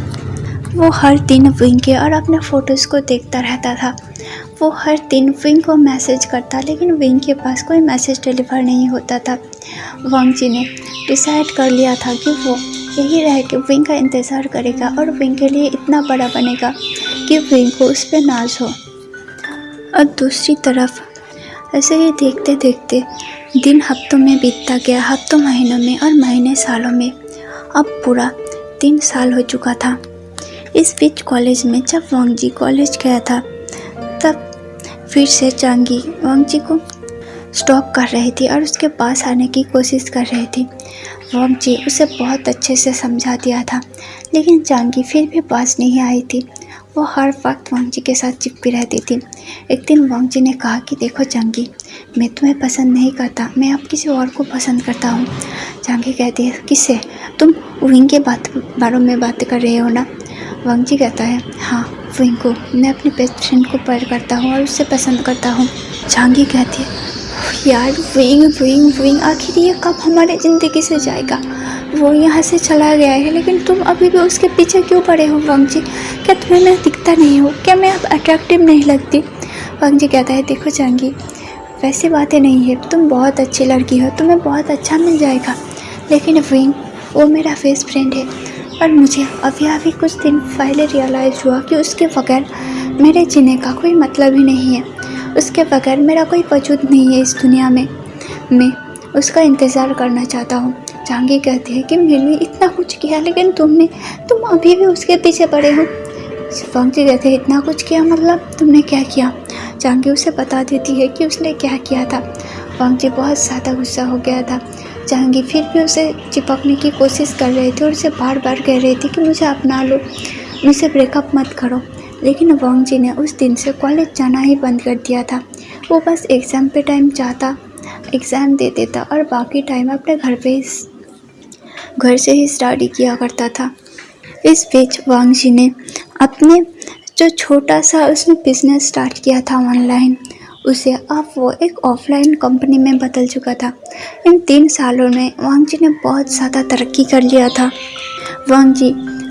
वो हर दिन विंग के और अपने फ़ोटोज़ को देखता रहता था। वो हर दिन विंग को मैसेज करता, लेकिन विंग के पास कोई मैसेज डिलीवर नहीं होता था। वांग जी ने डिसाइड कर लिया था कि वो यही रह के विंग का इंतज़ार करेगा और विंग के लिए इतना बड़ा बनेगा कि विंग को उस पर नाज हो। और दूसरी तरफ ऐसे ही देखते देखते दिन हफ्तों में बीतता गया, हफ्तों महीनों में और महीने सालों में। अब पूरा 3 साल हो चुका था। इस बीच कॉलेज में जब वांग जी कॉलेज गया था, तब फिर से चांगी वांग जी को स्टॉक कर रही थी और उसके पास आने की कोशिश कर रही थी। वांग जी उसे बहुत अच्छे से समझा दिया था, लेकिन चांगी फिर भी पास नहीं आई थी। वो हर वक्त वांग जी के साथ चिपकी रहती थी। एक दिन वांग जी ने कहा कि देखो चांगी, मैं तुम्हें पसंद नहीं करता, मैं अब किसी और को पसंद करता हूँ। चांगी कहती है किससे? तुम विंग के बारे में बात कर रहे हो ना? वांग जी कहता है हाँ विंग को, मैं अपने बेस्ट फ्रेंड को प्यार करता हूँ और उससे पसंद करता हूँ। चांगी कहती है यार विंग विंग विंग, आखिर ये कब हमारे ज़िंदगी से जाएगा? वो यहाँ से चला गया है लेकिन तुम अभी भी उसके पीछे क्यों पड़े हो वांग जी? क्या तुम्हें मैं दिखता नहीं हूँ? क्या मैं अब अट्रैक्टिव नहीं लगती? वांग जी कहता है देखो चांगी, वैसी बातें नहीं है, तुम बहुत अच्छी लड़की हो, तुम्हें बहुत अच्छा मिल जाएगा, लेकिन विंग वो मेरा बेस्ट फ्रेंड है और मुझे अभी कुछ दिन पहले रियलाइज़ हुआ कि उसके बगैर मेरे जीने का कोई मतलब ही नहीं है, उसके बगैर मेरा कोई वजूद नहीं है इस दुनिया में, मैं उसका इंतज़ार करना चाहता हूँ। चांगी कहती है कि मैंने इतना कुछ किया लेकिन तुम अभी भी उसके पीछे पड़े हो। वांग जी कहते हैं इतना कुछ किया मतलब तुमने क्या किया? चांगी उसे बता देती है कि उसने क्या किया था। वांग जी बहुत ज़्यादा गुस्सा हो गया था। चांगी फिर भी उसे चिपकने की कोशिश कर रही थी और उसे बार बार कह रही थी कि मुझे अपना लो, मुझसे ब्रेकअप मत करो, लेकिन वांग जी ने उस दिन से कॉलेज जाना ही बंद कर दिया था। वो बस एग्ज़ाम पे टाइम चाहता, एग्ज़ाम दे देता और बाकी टाइम अपने घर से ही स्टडी किया करता था। इस बीच वांग जी ने अपने जो छोटा सा उसने बिजनेस स्टार्ट किया था ऑनलाइन, उसे अब वो एक ऑफलाइन कंपनी में बदल चुका था। इन 3 सालों में वांग जी ने बहुत ज़्यादा तरक्की कर लिया था। वांग जी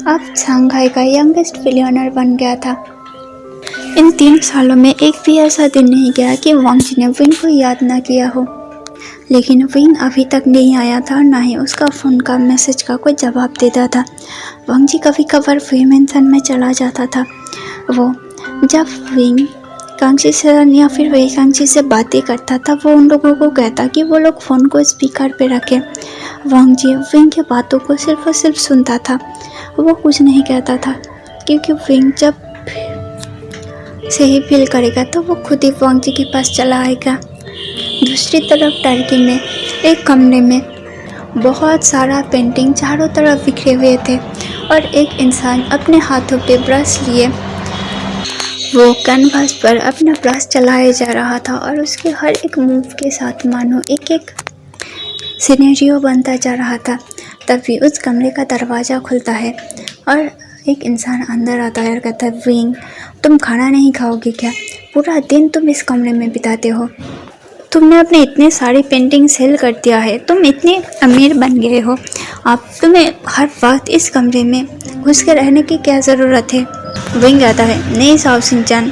अब शंघाई का यंगेस्ट बिलियनर बन गया था। इन 3 सालों में एक भी ऐसा दिन नहीं गया कि वांग जी ने विंग को याद ना किया हो, लेकिन विंग अभी तक नहीं आया था, ना ही उसका फ़ोन का मैसेज का कोई जवाब देता था। वांग जी कभी कभार फ्रीमेंसन में चला जाता था। वो जब विंग कांक्षी से या फिर वही कांक्षी से बातें करता था, वो उन लोगों को कहता कि वो लोग फ़ोन को स्पीकर पे रखें। वांग जी विंग की बातों को सिर्फ और सिर्फ सुनता था, वो कुछ नहीं कहता था, क्योंकि विंग जब सही फील करेगा तो वो खुद ही वांग जी के पास चला आएगा। दूसरी तरफ टर्की में एक कमरे में बहुत सारा पेंटिंग चारों तरफ बिखरे हुए थे और एक इंसान अपने हाथों पे ब्रश लिए वो कैनवास पर अपना ब्रश चलाया जा रहा था और उसके हर एक मूव के साथ मानो एक एक सिनेरियो बनता जा रहा था। तभी उस कमरे का दरवाज़ा खुलता है और एक इंसान अंदर आता है और कहता है विंग, तुम खाना नहीं खाओगे क्या? पूरा दिन तुम इस कमरे में बिताते हो, तुमने अपने इतने सारी पेंटिंग सेल कर दिया है, तुम इतने अमीर बन गए हो, अब तुम्हें हर वक्त इस कमरे में घुस के रहने की क्या ज़रूरत है? विंग कहता है नहीं साओ शिनचैन,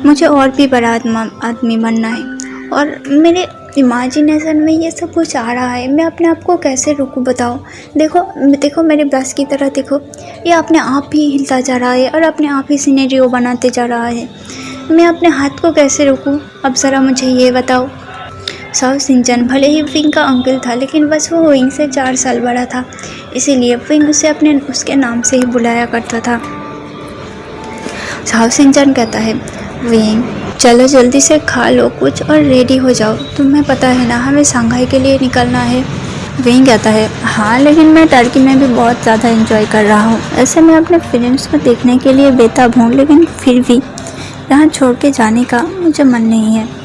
मुझे और भी बड़ा आदमी बनना है और मेरे इमेजिनेशन में ये सब कुछ आ रहा है, मैं अपने आप को कैसे रोकूं बताओ? देखो मेरे ब्रश की तरह देखो, ये अपने आप ही हिलता जा रहा है और अपने आप ही सिनेरियो बनाते जा रहा है, मैं अपने हाथ को कैसे रोकूं? अब ज़रा मुझे ये बताओ। साओ शिनचैन भले ही विंग का अंकल था, लेकिन बस वो विंग से 4 साल बड़ा था, इसीलिए विंग उसे उसके नाम से ही बुलाया करता था। साओ शिनचैन कहता है विंग, चलो जल्दी से खा लो कुछ और रेडी हो जाओ, तुम्हें पता है ना हमें शंघाई के लिए निकलना है। विंग कहता है हाँ, लेकिन मैं टर्की में भी बहुत ज़्यादा एंजॉय कर रहा हूँ, ऐसे मैं अपने फ्रेंड्स को देखने के लिए बेताब हूँ, लेकिन फिर भी यहाँ छोड़ के जाने का मुझे मन नहीं है।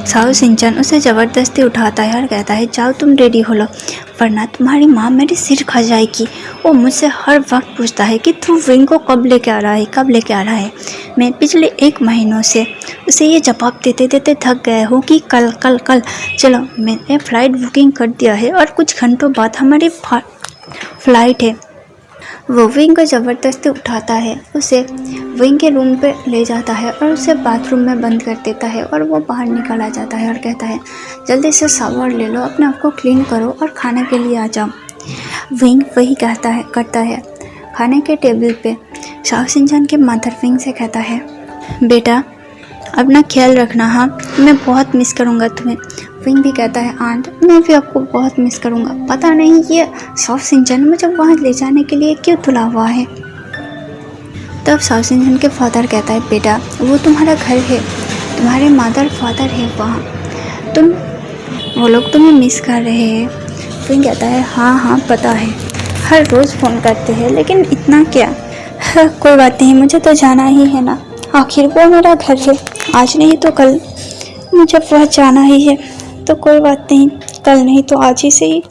साओ शिनचैन उसे ज़बरदस्ती उठाता है और कहता है जाओ तुम रेडी हो लो, वरना तुम्हारी माँ मेरे सिर खा जाएगी। वो मुझसे हर वक्त पूछता है कि तू विंग को कब लेके आ रहा है। मैं पिछले 1 महीनों से उसे ये जवाब देते देते थक गया हूँ कि कल कल कल। चलो मैंने फ़्लाइट बुकिंग कर दिया है और कुछ घंटों बाद हमारी फ़्लाइट है। वो विंग को ज़बरदस्ती उठाता है, उसे विंग के रूम पे ले जाता है और उसे बाथरूम में बंद कर देता है और वो बाहर निकल आ जाता है और कहता है जल्दी से शावर ले लो, अपने आप को क्लीन करो और खाने के लिए आ जाओ। विंग वही करता है। खाने के टेबल पे साओ शिनचैन के मदर विंग से कहता है बेटा अपना ख्याल रखना, हाँ मैं बहुत मिस करूँगा तुम्हें। विंग भी कहता है आंट मैं भी आपको बहुत मिस करूँगा, पता नहीं ये साओ शिनचैन मुझे वहाँ ले जाने के लिए क्यों तुला हुआ है। तब साओ शिनचैन के फादर कहता है बेटा वो तुम्हारा घर है, तुम्हारे मदर फादर है वहाँ, वो लोग तुम्हें मिस कर रहे हैं। विंग कहता है हाँ पता है, हर रोज़ फ़ोन करते हैं, लेकिन इतना क्या, कोई बात नहीं, मुझे तो जाना ही है ना, आखिर वो मेरा घर है, आज नहीं तो कल मुझे वह जाना ही है, तो कोई बात नहीं, कल नहीं तो आज ही से ही।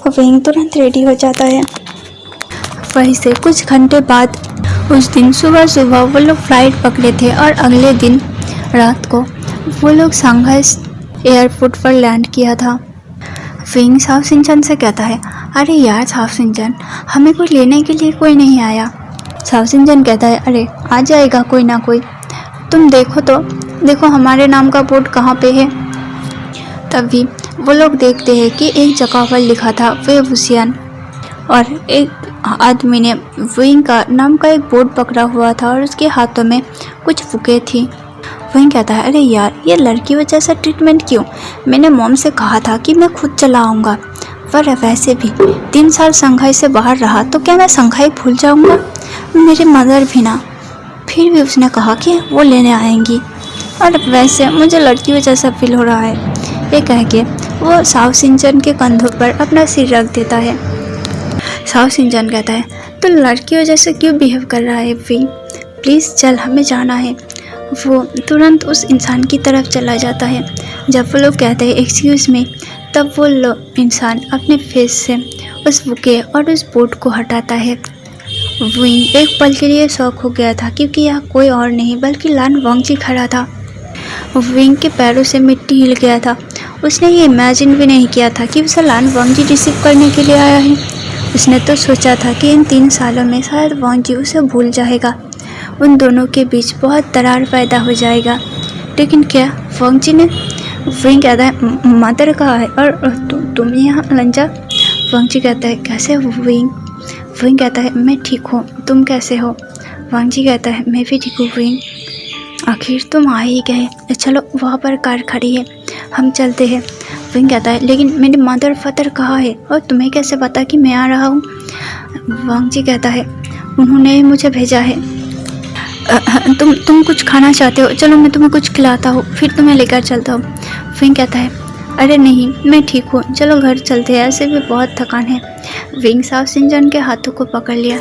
विंग तुरंत रेडी हो जाता है। वहीं से कुछ घंटे बाद उस दिन सुबह सुबह वो लोग फ्लाइट पकड़े थे और अगले दिन रात को वो लोग शंघाई एयरपोर्ट पर लैंड किया था। विंग साओ शिनचैन से कहता है, अरे यार साओ शिनचैन, हमें कोई लेने के लिए कोई नहीं आया। साओ शिनचैन कहता है, अरे आ जाएगा कोई ना कोई, तुम देखो तो, देखो हमारे नाम का बोर्ड कहाँ पे है। तभी वो लोग देखते हैं कि एक जगह पर लिखा था वे वुशियान, और एक आदमी ने विंग का नाम का एक बोर्ड पकड़ा हुआ था और उसके हाथों में कुछ बुके थी। विंग कहता है, अरे यार ये लड़की वजह से ट्रीटमेंट क्यों, मैंने मॉम से कहा था कि मैं खुद चला आऊँगा, पर वैसे भी 3 साल शंघाई से बाहर रहा तो क्या मैं शंघाई भूल जाऊँगा, मेरे मदर भी ना। फिर भी उसने कहा कि वो लेने आएंगी, और वैसे मुझे लड़की वजह से फील हो रहा है। ये कह के वो साओ शिनचैन के कंधों पर अपना सिर रख देता है। साओ शिनचैन कहता है, तो लड़की वजह से क्यों बिहेव कर रहा है विंग, प्लीज़ चल हमें जाना है। वो तुरंत उस इंसान की तरफ चला जाता है। जब वो लोग कहते हैं एक्सक्यूज़ मी, तब वो इंसान अपने फेस से उस बुके और उस बोर्ड को हटाता है। विंग एक पल के लिए शॉक हो गया था, क्योंकि यह कोई और नहीं बल्कि लान वांगजी खड़ा था। विंग के पैरों से मिट्टी हिल गया था। उसने ये इमेजिन भी नहीं किया था कि उसे लान वांगजी रिसीव करने के लिए आया है। उसने तो सोचा था कि इन 3 सालों में शायद वांगजी उसे भूल जाएगा, उन दोनों के बीच बहुत दरार पैदा हो जाएगा। लेकिन क्या वांगजी ने, विंग कहता है, मदर कहाँ है और तुम यहाँ लंजा। वांगजी कहता है, कैसे हो विंग। विंग कहता है, मैं ठीक हूँ, तुम कैसे हो। वांगजी कहता है, मैं भी ठीक हूँ विंग, आखिर तुम आ ही गए, चलो वहाँ पर कार खड़ी है, हम चलते हैं। विंग कहता है, लेकिन मेरे मदर फादर कहाँ है और तुम्हें कैसे पता कि मैं आ रहा हूँ। वांगजी कहता है, उन्होंने ही मुझे भेजा है। तुम कुछ खाना चाहते हो, चलो मैं तुम्हें कुछ खिलाता हूँ, फिर तुम्हें लेकर चलता हूँ। विंग कहता है, अरे नहीं मैं ठीक हूँ, चलो घर चलते हैं, ऐसे भी बहुत थकान है। विंग साओ शिनचैन के हाथों को पकड़ लिया।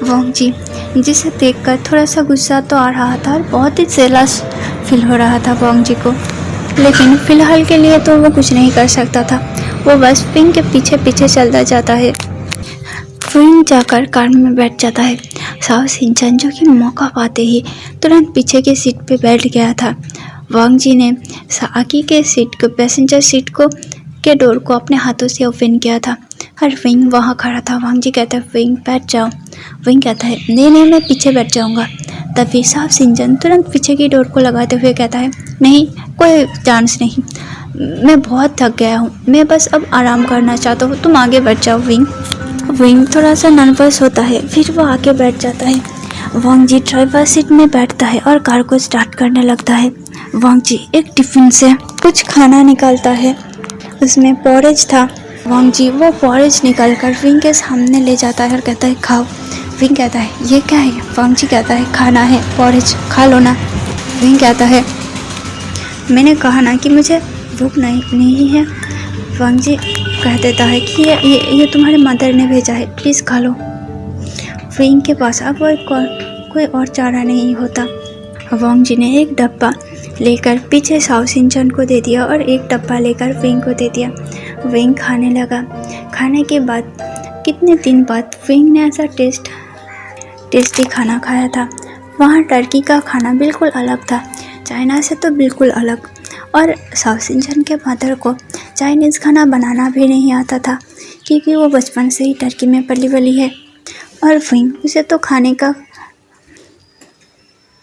वांगजी जिसे देखकर थोड़ा सा गुस्सा तो आ रहा था और बहुत ही जेलस फील हो रहा था वांगजी को, लेकिन फ़िलहाल के लिए तो वो कुछ नहीं कर सकता था। वो बस विंग के पीछे पीछे चलता जाता है। विंग जाकर कार में बैठ जाता है। साओ शिनचैन जो कि मौका पाते ही तुरंत पीछे की सीट पे बैठ गया था। वांगजी ने आगे के सीट को, पैसेंजर सीट को के डोर को अपने हाथों से ओपन किया था और विंग वहाँ खड़ा था। वांगजी कहता है, विंग बैठ जाओ। विंग कहता है, नहीं मैं पीछे बैठ जाऊँगा। तभी साओ शिनचैन तुरंत पीछे की डोर को लगाते हुए कहता है, नहीं कोई चांस नहीं, मैं बहुत थक गया हूँ, मैं बस अब आराम करना चाहता हूँ, तुम आगे बैठ जाओ विंग। विंग थोड़ा सा नर्वस होता है, फिर वो आगे बैठ जाता है। वांगजी ड्राइवर सीट में बैठता है और कार को स्टार्ट करने लगता है। वांगजी एक टिफ़िन से कुछ खाना निकालता है, उसमें पॉरेज था। वांगजी वो पॉरेज निकाल कर विंग के सामने ले जाता है और कहता है, खाओ। विंग कहता है, ये क्या है। वांगजी कहता है, खाना है पॉरेज, खा लो ना। विंग कहता है, मैंने कहा ना कि मुझे भूख नहीं है। वांगजी कह देता है कि ये तुम्हारे मदर ने भेजा है, प्लीज़ खा लो। विंग के पास अब कोई और चारा नहीं होता। वांगजी ने एक डब्बा लेकर पीछे साओ शिनचैन को दे दिया और एक डब्बा लेकर विंग को दे दिया। विंग खाने लगा। खाने के बाद कितने दिन बाद विंग ने ऐसा टेस्टी खाना खाया था। वहाँ टर्की का खाना बिल्कुल अलग था, चाइना से तो बिल्कुल अलग। और साओ शिनचैन के मदर को चाइनीज़ खाना बनाना भी नहीं आता था, क्योंकि वो बचपन से ही टर्की में पली बली है। और विंग उसे तो खाने का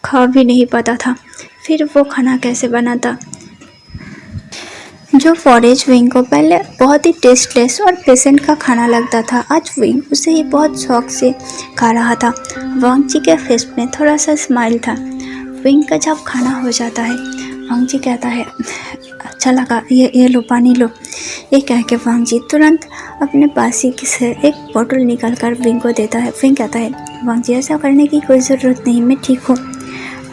खा भी नहीं पता था, फिर वो खाना कैसे बनाता। जो फॉरेज विंग को पहले बहुत ही टेस्टलेस और पेशेंट का खाना लगता था, आज विंग उसे ही बहुत शौक से खा रहा था। वांगजी के फेस में थोड़ा सा स्माइल था। विंग का जब खाना हो जाता है, वांगजी कहता है, अच्छा लगा, ये लो पानी लो। ये कह के वांगजी तुरंत अपने पास ही से एक बोतल निकाल कर विंग को देता है। विंग कहता है, वांगजी ऐसा करने की कोई ज़रूरत नहीं, मैं ठीक हूँ।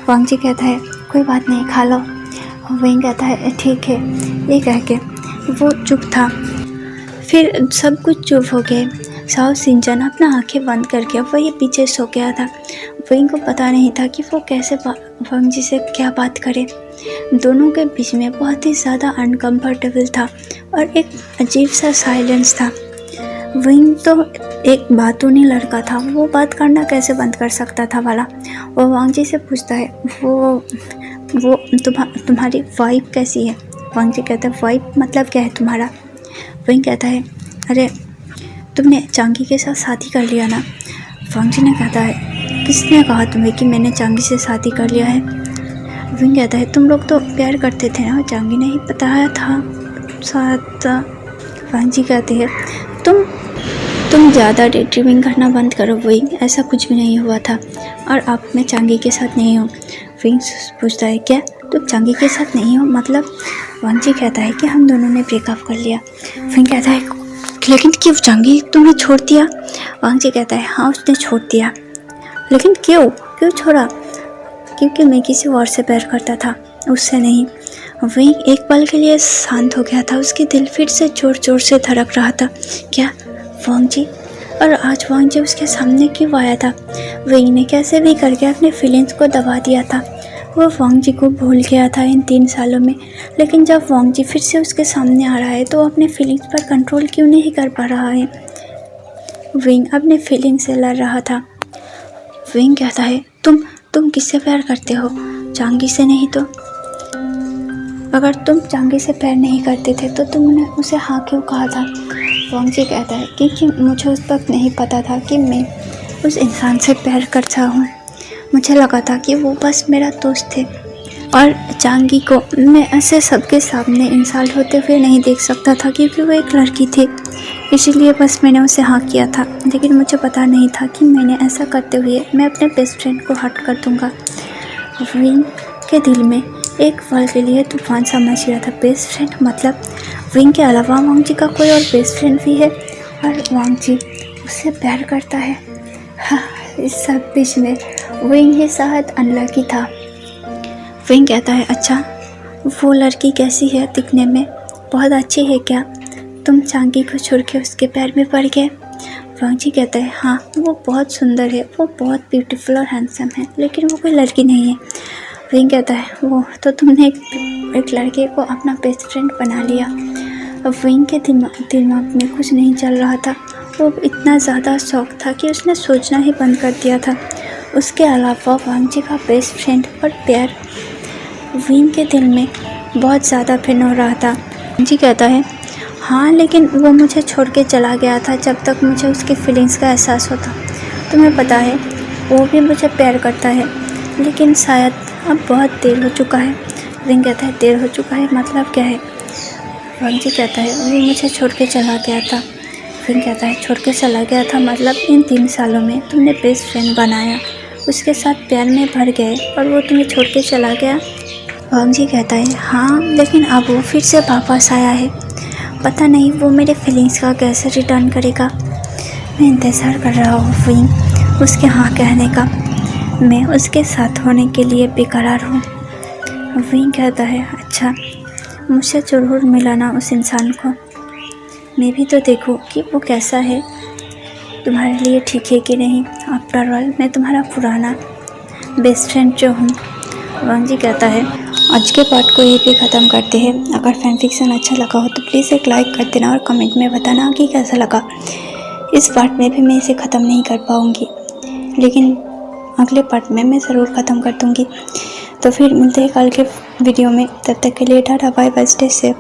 वांगजी कहता है, कोई बात नहीं, खा लो। विंग कहता है, ठीक है। ये कह के वो चुप था। फिर सब कुछ चुप हो गए। साओ सिंचन अपना आंखें बंद करके वही पीछे सो गया था। विंग को पता नहीं था कि वो कैसे वांग जी से क्या बात करे। दोनों के बीच में बहुत ही ज़्यादा अनकंफर्टेबल था और एक अजीब सा साइलेंस था। विंग तो एक बातूनी लड़का था, वो बात करना कैसे बंद कर सकता था वाला। वो वांग जी से पूछता है वो तुम्हारी वाइफ कैसी है। वांग जी कहता है वाइफ मतलब क्या है तुम्हारा। विंग कहता है अरे तुमने चांगी के साथ शादी कर लिया ना। वांग जी ने कहता है किसने कहा तुम्हें कि मैंने चांगी से शादी कर लिया है। विंग कहता है तुम लोग तो प्यार करते थे ना, चांगी ने ही बताया था साथ। वांग जी कहते हैं तुम ज़्यादा डे ड्रीमिंग करना बंद करो विंग, ऐसा कुछ भी नहीं हुआ था और अब मैं चांगी के साथ नहीं हूँ। विंग पूछता है क्या तुम चांगी के साथ नहीं हो मतलब। वांग जी कहता है कि हम दोनों ने ब्रेकअप कर लिया। विंग कहता है लेकिन क्यों चांगी तुमने छोड़ दिया। वांग जी कहता है हाँ उसने छोड़ दिया। लेकिन क्यों छोड़ा। क्योंकि मैं किसी और से प्यार करता था, उससे नहीं। विंग एक पल के लिए शांत हो गया था, उसके दिल फिर से जोर जोर से धड़क रहा था। क्या वांग जी, और आज वांग जी उसके सामने क्यों आया था। विंग ने कैसे भी करके अपने फीलिंग्स को दबा दिया था। वो वांग जी को भूल गया था इन 3 सालों में, लेकिन जब वांग जी फिर से उसके सामने आ रहा है तो अपने फीलिंग्स पर कंट्रोल क्यों नहीं कर पा रहा है। विंग अपने फीलिंग्स से लड़ रहा था। विंग कहता है तुम किससे प्यार करते हो, चांगी से नहीं तो। अगर तुम चांगी से प्यार नहीं करते थे तो तुमने उसे हाँ क्यों कहा था। वांग जी कहता है क्योंकि मुझे उस वक्त नहीं पता था कि मैं उस इंसान से प्यार करता हूँ। मुझे लगा था कि वो बस मेरा दोस्त थे और चांगी को मैं ऐसे सबके सामने इंसल्ट होते हुए नहीं देख सकता था क्योंकि वो एक लड़की थी। इसीलिए बस मैंने उसे हाँ किया था, लेकिन मुझे पता नहीं था कि मैंने ऐसा करते हुए मैं अपने बेस्ट फ्रेंड को हर्ट कर दूँगा। विंग के दिल में एक पल के लिए तूफान सा मच गया था। बेस्ट फ्रेंड मतलब विंग के अलावा वांग जी का कोई और बेस्ट फ्रेंड भी है और वांग जी उससे प्यार करता है। हाँ, इस सब बीच में विंग ही शायद अनलकी था। विंग कहता है अच्छा वो लड़की कैसी है दिखने में, बहुत अच्छी है क्या। तुम चांगी को छोड़ के उसके पैर में पड़ गए। वांग जी कहता है हाँ वो बहुत सुंदर है, वो बहुत ब्यूटीफुल और हैंडसम है, लेकिन वो कोई लड़की नहीं है। विंग कहता है वो तो तुमने एक लड़के को अपना बेस्ट फ्रेंड बना लिया। अब विंग के दिमाग में कुछ नहीं चल रहा था। वो इतना ज़्यादा शौक था कि उसने सोचना ही बंद कर दिया था। उसके अलावा वांग जी का बेस्ट फ्रेंड और प्यार विंग के दिल में बहुत ज़्यादा भिन्न हो रहा था। वांग जी कहता है हाँ लेकिन वो मुझे छोड़ के चला गया था जब तक मुझे उसकी फीलिंग्स का एहसास होता। तुम्हें पता है वो भी मुझे प्यार करता है, लेकिन शायद अब बहुत देर हो चुका है। विंग कहता है देर हो चुका है मतलब क्या है। वांग जी कहता है वो मुझे छोड़ के चला गया था। विंग कहता है छोड़ के चला गया था मतलब इन 3 सालों में तुमने बेस्ट फ्रेंड बनाया, उसके साथ प्यार में भर गए और वो तुम्हें छोड़ के चला गया। वांग जी कहता है हाँ लेकिन अब वो फिर से वापस आया है, पता नहीं वो मेरे फीलिंग्स का कैसे रिटर्न करेगा। मैं इंतज़ार कर रहा हूँ विंग उसके हाँ कहने का, मैं उसके साथ होने के लिए बेकरार हूँ। विंग कहता है अच्छा मुझसे ज़रूर मिलाना उस इंसान को, मैं भी तो देखूँ कि वो कैसा है, तुम्हारे लिए ठीक है कि नहीं। आफ्टर ऑल मैं तुम्हारा पुराना बेस्ट फ्रेंड जो हूँ। वांग जी कहता है आज के पार्ट को यहीं पे ख़त्म करते हैं। अगर फैन फिक्शन अच्छा लगा हो तो प्लीज़ एक लाइक कर देना और कमेंट में बताना कि कैसा लगा। इस पार्ट में भी मैं इसे ख़त्म नहीं कर पाऊँगी, लेकिन अगले पार्ट में मैं ज़रूर ख़त्म कर दूँगी। तो फिर मिलते हैं कल के वीडियो में, तब तक के लिए tata bye bye, stay safe.